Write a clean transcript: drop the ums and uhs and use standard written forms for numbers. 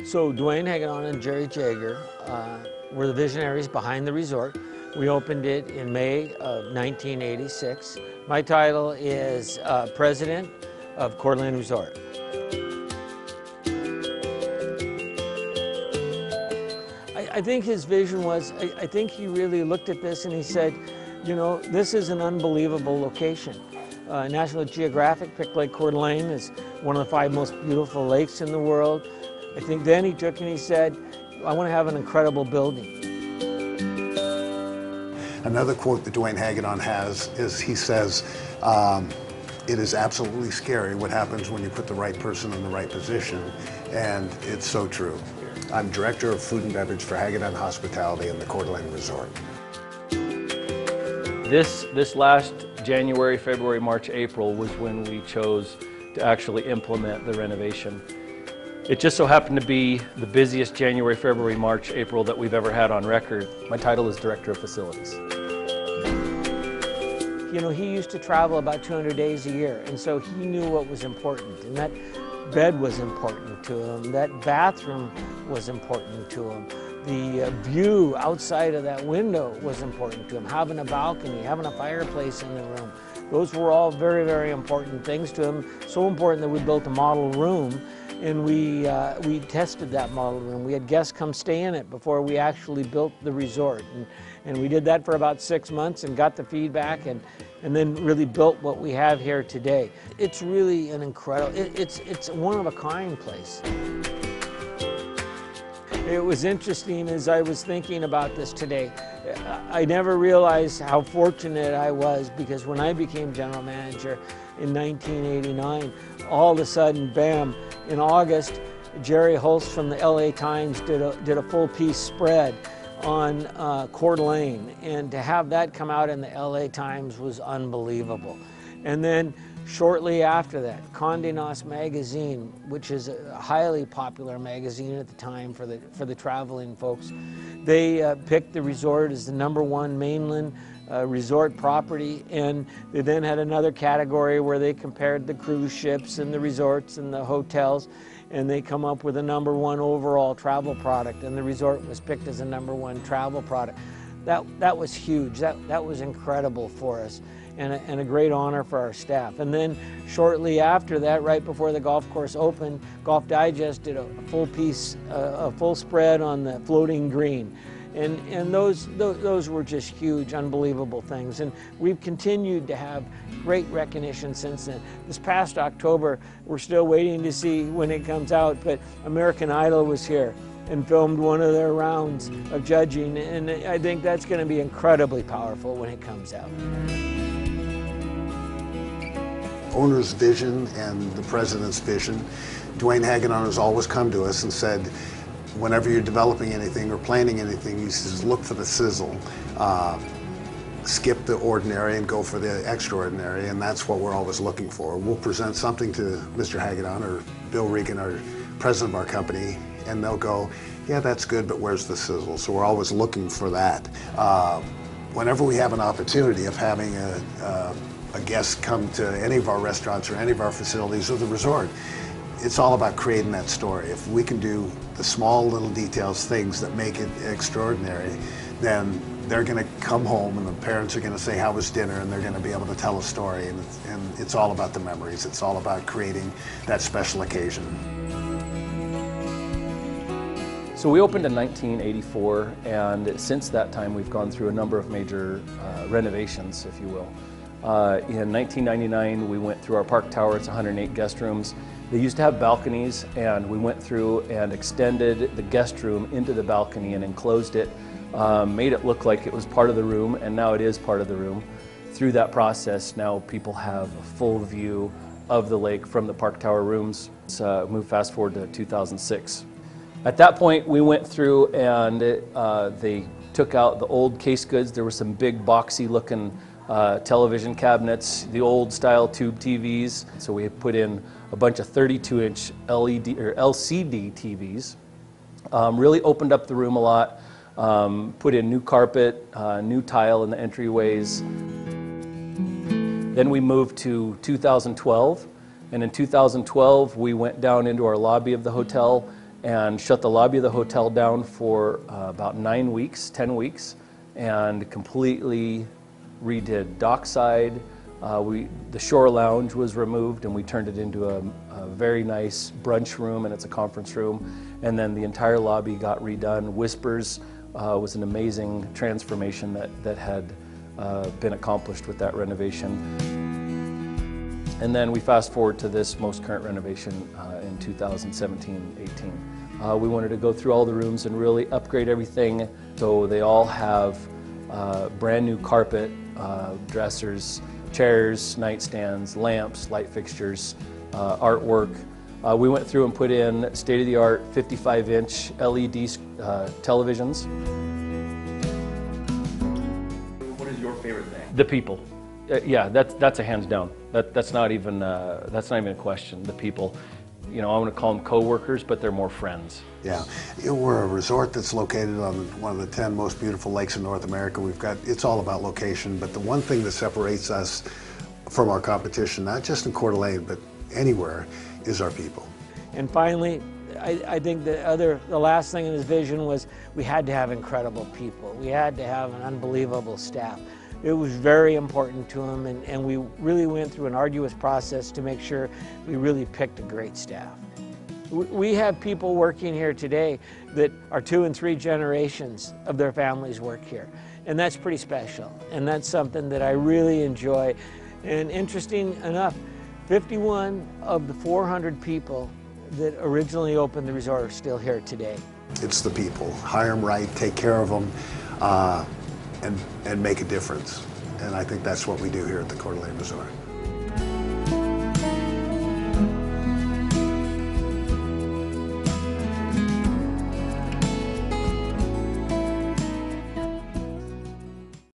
So Dwayne Hagedorn and Jerry Jager were the visionaries behind the resort. We opened it in May of 1986. My title is President of Coeur Resort. I think his vision was, I think he really looked at this and he said, you know, this is an unbelievable location. National Geographic picked Lake Coeur d'Alene as one of the 5 most beautiful lakes in the world. I think then he took and he said, I want to have an incredible building. Another quote that Dwayne Hagedorn has is he says, it is absolutely scary what happens when you put the right person in the right position, and it's so true. I'm Director of Food and Beverage for Hagedorn Hospitality in the Coeur d'Alene Resort. This last January, February, March, April was when we chose to actually implement the renovation. It just so happened to be the busiest January, February, March, April that we've ever had on record. My title is Director of Facilities. You know, he used to travel about 200 days a year, and so he knew what was important, and that bed was important to him, that bathroom was important to him, the view outside of that window was important to him, having a balcony, having a fireplace in the room. Those were all very, very important things to him, so important that we built a model room, and we tested that model room. We had guests come stay in it before we actually built the resort, and we did that for about 6 months and got the feedback and then really built what we have here today. It's really an incredible, it's a one-of-a-kind place. It was interesting as I was thinking about this today. I never realized how fortunate I was, because when I became general manager in 1989, all of a sudden, bam, in August, Jerry Holst from the LA Times did a full-piece spread on Coeur d'Alene, and to have that come out in the LA Times was unbelievable. And then shortly after that, Condé Nast magazine, which is a highly popular magazine at the time for the traveling folks, they picked the resort as the #1 mainland resort property, and they then had another category where they compared the cruise ships and the resorts and the hotels, and they come up with a #1 overall travel product, and the resort was picked as a #1 travel product. That was huge. That was incredible for us, and a great honor for our staff. And then shortly after that, right before the golf course opened, Golf Digest did a full piece, a full spread on the floating green. And those were just huge, unbelievable things. And we've continued to have great recognition since then. This past October, we're still waiting to see when it comes out, but American Idol was here and filmed one of their rounds of judging, and I think that's going to be incredibly powerful when it comes out. Owner's vision and the president's vision, Dwayne Hagedorn has always come to us and said, whenever you're developing anything or planning anything, he says, look for the sizzle. Skip the ordinary and go for the extraordinary, and that's what we're always looking for. We'll present something to Mr. Hagedorn or Bill Regan, our president of our company, and they'll go, yeah, that's good, but where's the sizzle? So we're always looking for that. Whenever we have an opportunity of having a guest come to any of our restaurants or any of our facilities or the resort, it's all about creating that story. If we can do the small little details, things that make it extraordinary, then they're going to come home and the parents are going to say, how was dinner? And they're going to be able to tell a story. And it's all about the memories. It's all about creating that special occasion. So we opened in 1984, and since that time we've gone through a number of major renovations, if you will. In 1999 we went through our park tower. It's 108 guest rooms. They used to have balconies, and we went through and extended the guest room into the balcony and enclosed it, made it look like it was part of the room, and now it is part of the room. Through that process, now people have a full view of the lake from the park tower rooms. Move fast forward to 2006. At that point, we went through and they took out the old case goods. There were some big boxy looking television cabinets, the old style tube TVs. So we put in a bunch of 32-inch LED or LCD TVs. Really opened up the room a lot. Put in new carpet, new tile in the entryways. Then we moved to 2012, and in 2012 we went down into our lobby of the hotel and shut the lobby of the hotel down for about 9 weeks, 10 weeks, and completely redid dockside. The shore lounge was removed and we turned it into a very nice brunch room, and it's a conference room. And then the entire lobby got redone. Whispers was an amazing transformation that had been accomplished with that renovation. And then we fast forward to this most current renovation in 2017-18. We wanted to go through all the rooms and really upgrade everything, so they all have brand new carpet, dressers, chairs, nightstands, lamps, light fixtures, artwork. We went through and put in state-of-the-art 55-inch LED televisions. What is your favorite thing? The people. Yeah, that's a hands down. That's not even a question. The people. You know, I want to call them co-workers, but they're more friends. Yeah, we're a resort that's located on one of the 10 most beautiful lakes in North America. It's all about location, but the one thing that separates us from our competition, not just in Coeur d'Alene, but anywhere, is our people. And finally, I think the last thing in his vision was we had to have incredible people. We had to have an unbelievable staff. It was very important to him, and we really went through an arduous process to make sure we really picked a great staff. We have people working here today that are 2 and 3 generations of their families work here, and that's pretty special, and that's something that I really enjoy. And interesting enough, 51 of the 400 people that originally opened the resort are still here today. It's the people. Hire them right, take care of them, and make a difference. And I think that's what we do here at the Coeur d'Alene Resort.